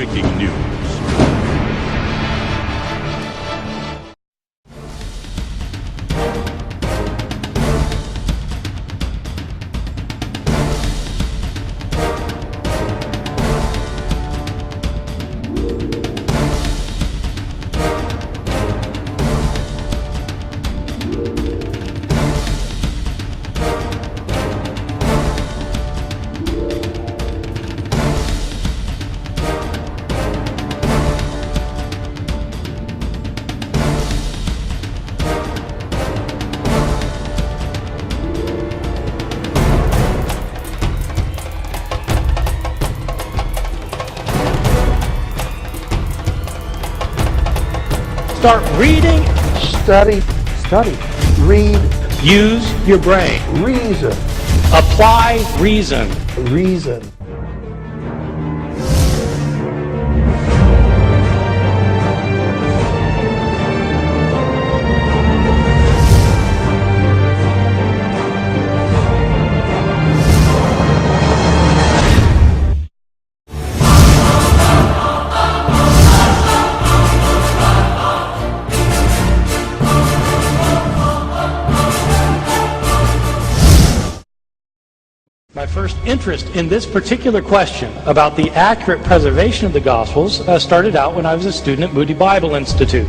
breaking news. Start reading. Study. Read. Use your brain. Reason. Apply reason. Reason. My first interest in this particular question about the accurate preservation of the Gospels started out when I was a student at Moody Bible Institute.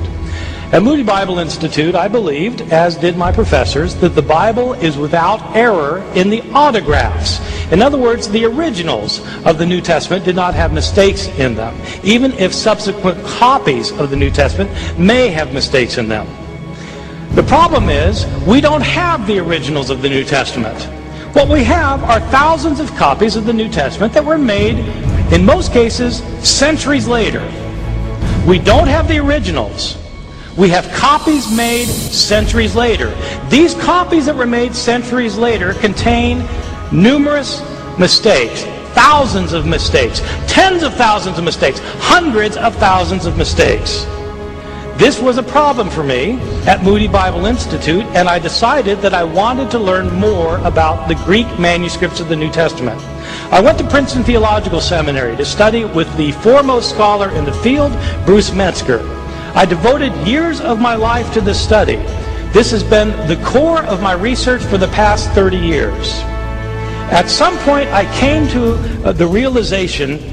At Moody Bible Institute, I believed, as did my professors, that the Bible is without error in the autographs. In other words, the originals of the New Testament did not have mistakes in them, even if subsequent copies of the New Testament may have mistakes in them. The problem is, we don't have the originals of the New Testament. What we have are thousands of copies of the New Testament that were made, in most cases, centuries later. We don't have the originals. We have copies made centuries later. These copies that were made centuries later contain numerous mistakes, thousands of mistakes, tens of thousands of mistakes, hundreds of thousands of mistakes. This was a problem for me at Moody Bible Institute, and I decided that I wanted to learn more about the Greek manuscripts of the New Testament. I went to Princeton Theological Seminary to study with the foremost scholar in the field, Bruce Metzger. I devoted years of my life to this study. This has been the core of my research for the past 30 years. At some point, I came to the realization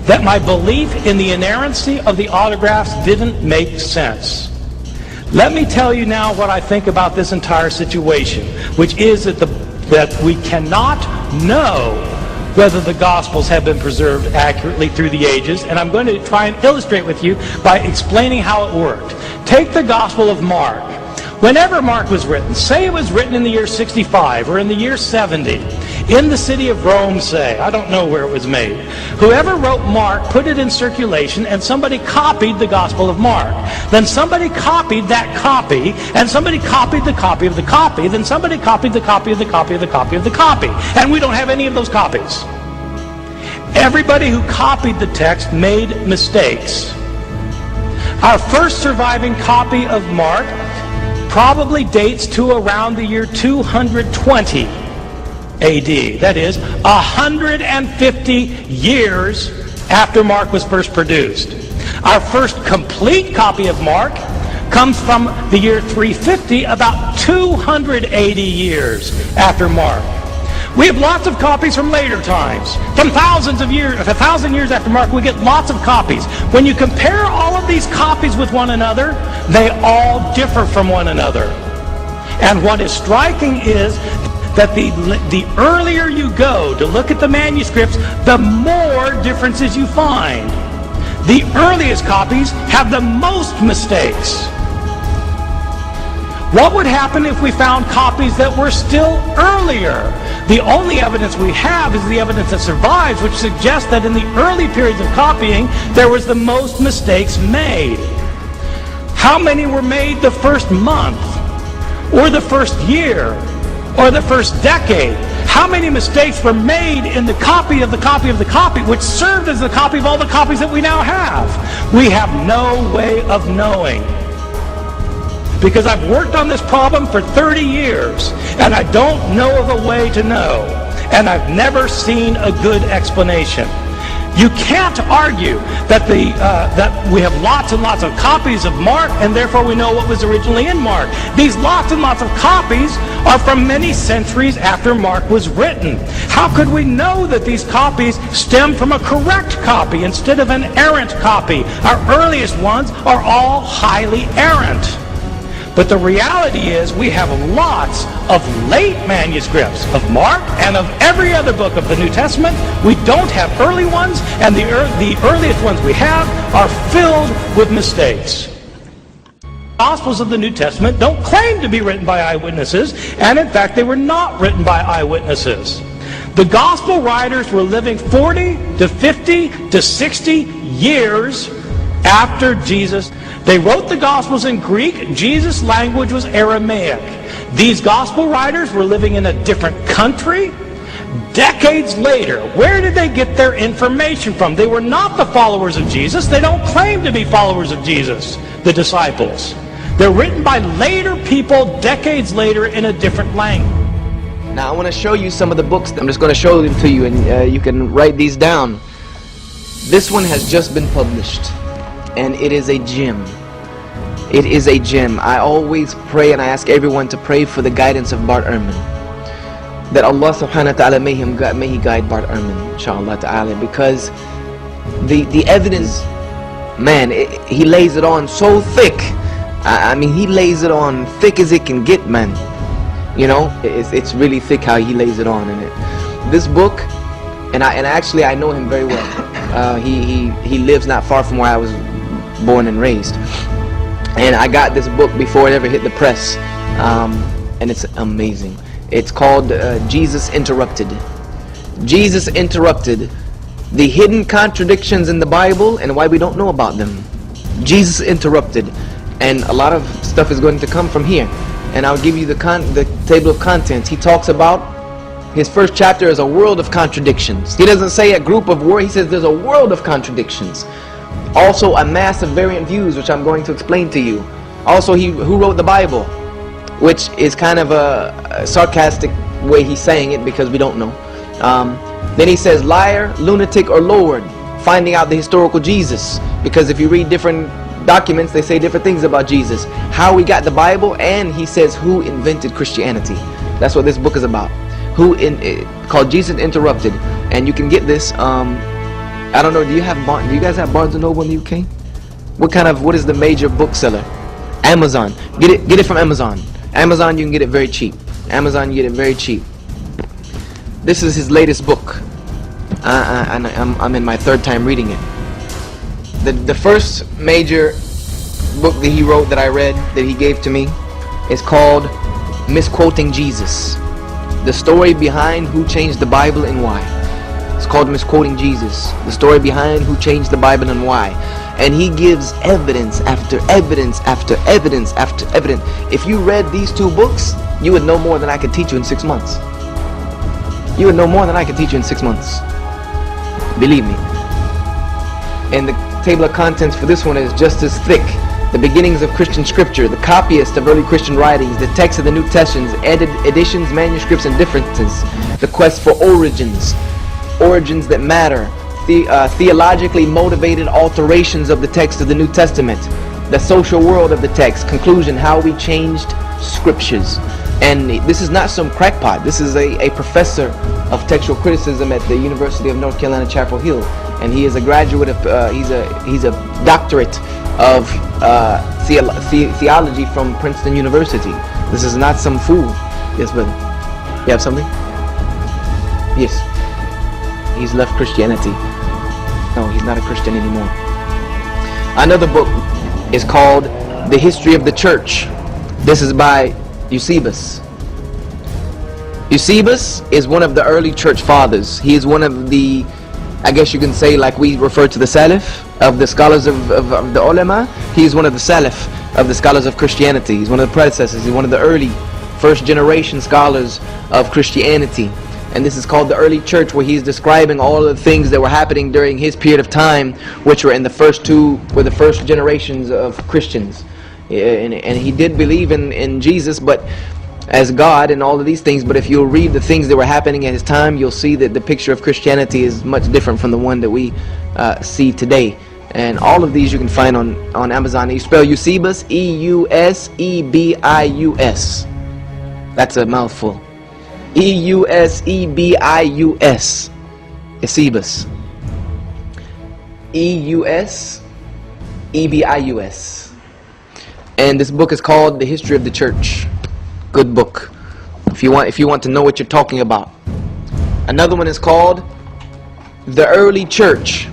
that my belief in the inerrancy of the autographs didn't make sense. Let me tell you now what I think about this entire situation, which is that we cannot know whether the Gospels have been preserved accurately through the ages, and I'm going to try and illustrate with you by explaining how it worked. Take the Gospel of Mark. Whenever Mark was written, say it was written in the year 65 or in the year 70, in the city of Rome, say, I don't know where it was made. Whoever wrote Mark put it in circulation, and somebody copied the Gospel of Mark. Then somebody copied that copy, and somebody copied the copy of the copy, then somebody copied the copy of the copy of the copy of the copy. And we don't have any of those copies. Everybody who copied the text made mistakes. Our first surviving copy of Mark probably dates to around the year 220 AD. That is, 150 years after Mark was first produced. Our first complete copy of Mark comes from the year 350, about 280 years after Mark. We have lots of copies from later times. From thousands of years, 1,000 years after Mark, we get lots of copies. When you compare all of these copies with one another, they all differ from one another. And what is striking is that the earlier you go to look at the manuscripts, the more differences you find. The earliest copies have the most mistakes. What would happen if we found copies that were still earlier? The only evidence we have is the evidence that survives, which suggests that in the early periods of copying, there was the most mistakes made. How many were made the first month, or the first year, or the first decade? How many mistakes were made in the copy of the copy of the copy, which served as the copy of all the copies that we now have? We have no way of knowing. Because I've worked on this problem for 30 years, and I don't know of a way to know. And I've never seen a good explanation. You can't argue that that we have lots and lots of copies of Mark, and therefore we know what was originally in Mark. These lots and lots of copies are from many centuries after Mark was written. How could we know that these copies stem from a correct copy instead of an errant copy? Our earliest ones are all highly errant. But the reality is we have lots of late manuscripts of Mark and of every other book of the New Testament. We don't have early ones, and the earliest ones we have are filled with mistakes. The Gospels of the New Testament don't claim to be written by eyewitnesses, and in fact they were not written by eyewitnesses. The Gospel writers were living 40 to 50 to 60 years after Jesus. They wrote the Gospels in Greek. Jesus' language was Aramaic. These Gospel writers were living in a different country. Decades later, where did they get their information from? They were not the followers of Jesus. They don't claim to be followers of Jesus, the disciples. They're written by later people, decades later, in a different language. Now I want to show you some of the books. I'm just going to show them to you, and you can write these down. This one has just been published, and it is a gem. It is a gem. I always pray, and I ask everyone to pray for the guidance of Bart Ehrman, that Allah subhanahu wa ta'ala may he guide Bart Ehrman, inshallah ta'ala, because the evidence, man, he lays it on so thick. I mean, he lays it on thick as it can get, man. You know, it's really thick how he lays it on. And this book, and actually I know him very well. He lives not far from where I was born and raised, and I got this book before it ever hit the press, and it's amazing. It's called Jesus Interrupted. Jesus Interrupted: The Hidden Contradictions in the Bible and Why We Don't Know About Them. Jesus Interrupted. And a lot of stuff is going to come from here, and I'll give you the table of contents. He talks about, his first chapter is a world of contradictions. He doesn't say a group of words, he says there's a world of contradictions. Also a mass of variant views, which I'm going to explain to you. Also, who wrote the Bible, which is kind of a sarcastic way he's saying it, because we don't know. Then he says liar, lunatic, or Lord, finding out the historical Jesus, because if you read different documents, they say different things about Jesus, how we got the Bible, and he says who invented Christianity. That's what this book is about. Called Jesus Interrupted, and you can get this. I don't know. Do you guys have Barnes and Noble in the UK? What is the major bookseller? Amazon. Get it from Amazon. Amazon, you can get it very cheap. Amazon, you get it very cheap. This is his latest book, and I'm in my third time reading it. The first major book that he wrote that I read, that he gave to me, is called Misquoting Jesus. The story behind who changed the Bible and why. It's called Misquoting Jesus. The story behind who changed the Bible and why. And he gives evidence after evidence after evidence after evidence. If you read these two books, you would know more than I could teach you in 6 months. You would know more than I could teach you in 6 months. Believe me. And the table of contents for this one is just as thick. The beginnings of Christian scripture, the copyist of early Christian writings, the text of the New Testament, editions, manuscripts, and differences, the quest for origins that matter, theologically motivated alterations of the text of the New Testament, the social world of the text, conclusion, how we changed scriptures. And this is not some crackpot. This is a professor of textual criticism at the University of North Carolina, Chapel Hill, and he is a graduate of he's a doctorate of theology from Princeton University. This is not some fool. Yes, brother. You have something? Yes. He's left Christianity. No, he's not a Christian anymore. Another book is called The History of the Church. This is by Eusebius. Eusebius is one of the early church fathers. He is one of the, I guess you can say, like we refer to the Salaf, of the scholars of the ulama. He is one of the Salaf of the scholars of Christianity. He's one of the predecessors. He's one of the early first generation scholars of Christianity. And this is called the early church, where he's describing all of the things that were happening during his period of time, which were in the first generations of Christians. And he did believe in Jesus, but as God and all of these things, but if you'll read the things that were happening at his time, you'll see that the picture of Christianity is much different from the one that we see today. And all of these you can find on Amazon. You spell Eusebius, E-U-S-E-B-I-U-S. That's a mouthful. E-U-S-E-B-I-U-S. Eusebius. E-U-S-E-B-I-U-S. And this book is called The History of the Church. Good book if you want to know what you're talking about. Another one is called The Early Church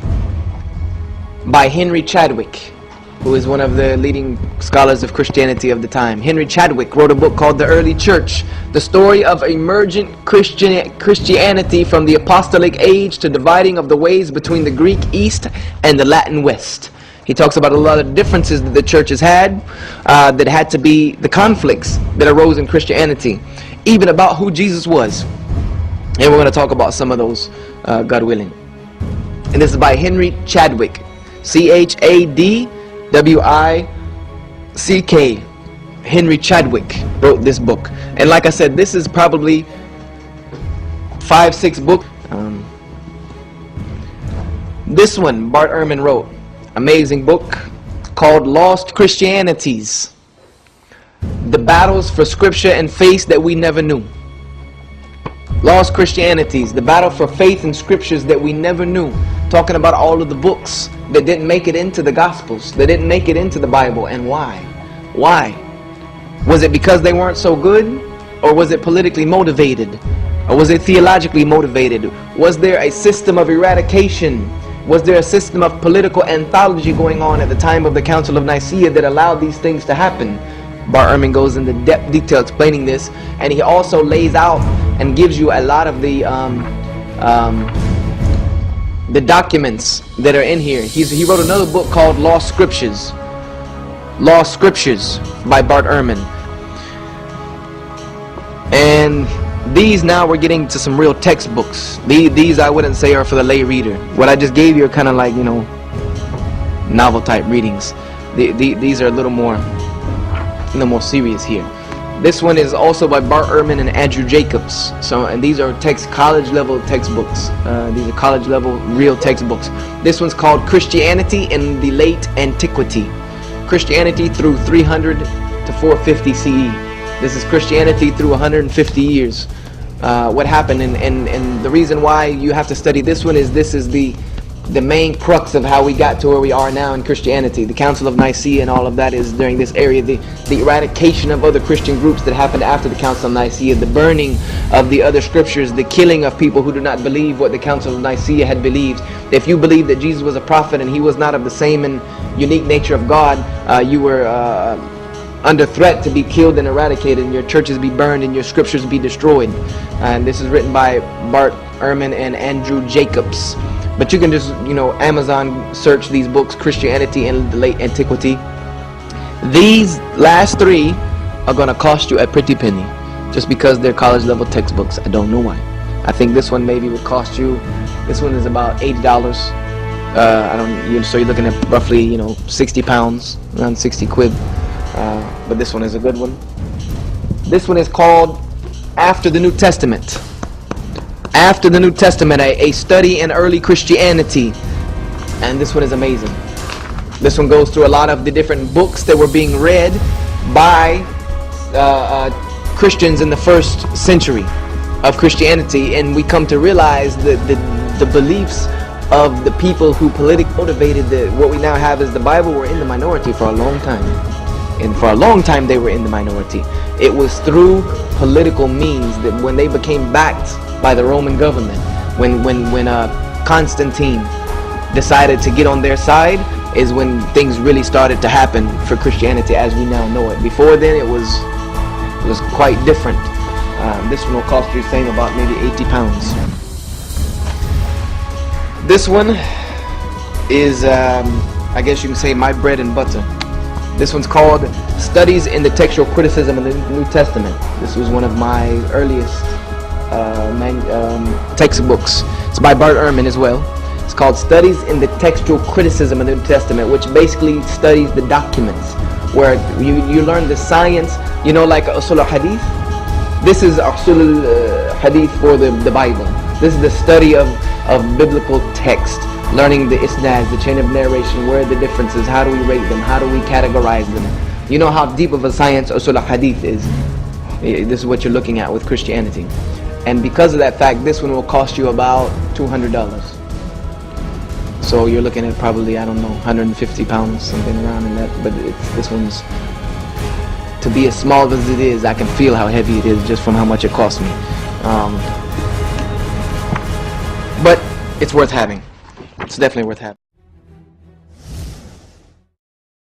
by Henry Chadwick, who is one of the leading scholars of Christianity of the time. Henry Chadwick wrote a book called The Early Church, the story of emergent Christianity from the apostolic age to dividing of the ways between the Greek East and the Latin West. He talks about a lot of differences that the church has had, that had to be the conflicts that arose in Christianity, even about who Jesus was. And we're going to talk about some of those, God willing. And this is by Henry Chadwick, C-H-A-D-W-I-C-K. Henry Chadwick wrote this book. And like I said, this is probably 5-6 books. This one Bart Ehrman wrote. Amazing book called Lost Christianities, the battles for scripture and faith that we never knew. Lost Christianities, the battle for faith and scriptures that we never knew. Talking about all of the books that didn't make it into the Gospels, that didn't make it into the Bible, and why? Why? Was it because they weren't so good? Or was it politically motivated? Or was it theologically motivated? Was there a system of eradication? Was there a system of political anthology going on at the time of the Council of Nicaea that allowed these things to happen? Bart Ehrman goes into detail explaining this, and he also lays out and gives you a lot of the documents that are in here. He wrote another book called Lost Scriptures. Lost Scriptures by Bart Ehrman. And these, now we're getting to some real textbooks. These I wouldn't say are for the lay reader. What I just gave you are kind of like, novel type readings. These are a little more serious here. This one is also by Bart Ehrman and Andrew Jacobs. And these are college level textbooks. These are college level real textbooks. This one's called Christianity in the Late Antiquity. Christianity through 300 to 450 CE. This is Christianity through 150 years. What happened, and the reason why you have to study this one is this is the main crux of how we got to where we are now in Christianity. The Council of Nicaea and all of that is during this area. The eradication of other Christian groups that happened after the Council of Nicaea, the burning of the other scriptures, the killing of people who do not believe what the Council of Nicaea had believed. If you believed that Jesus was a prophet and he was not of the same and unique nature of God, you were under threat to be killed and eradicated, and your churches be burned and your scriptures be destroyed. And this is written by Bart Ehrman and Andrew Jacobs. But you can just, Amazon search these books, Christianity in the Late Antiquity. These last three are going to cost you a pretty penny, just because they're college level textbooks. I don't know why. I think this one maybe would cost you, this one is about $80. So you're looking at roughly, 60 pounds, around 60 quid. But this one is a good one. This one is called After the New Testament. After the New Testament, a study in early Christianity. And this one is amazing. This one goes through a lot of the different books that were being read by Christians in the first century of Christianity, and we come to realize that the beliefs of the people who politically motivated what we now have as the Bible were in the minority for a long time. And for a long time they were in the minority. It was through political means that when they became backed by the Roman government, when Constantine decided to get on their side, is when things really started to happen for Christianity as we now know it. Before then it was quite different. This one will cost you the same, about maybe 80 pounds. This one is, I guess you can say, my bread and butter. This one's called Studies in the Textual Criticism of the New Testament. This was one of my earliest textbooks. It's by Bart Ehrman as well. It's called Studies in the Textual Criticism of the New Testament, which basically studies the documents, where you learn the science, like Usul al-Hadith. This is Usul Hadith for the Bible. This is the study of biblical text, learning the isnads, the chain of narration, where are the differences, how do we rate them, how do we categorize them. You know how deep of a science Usul Hadith is. This is what you're looking at with Christianity. And because of that fact, this one will cost you about $200. So you're looking at probably, I don't know, 150 pounds, something around in that. But this one's, to be as small as it is, I can feel how heavy it is just from how much it cost me. But it's worth having. It's definitely worth having.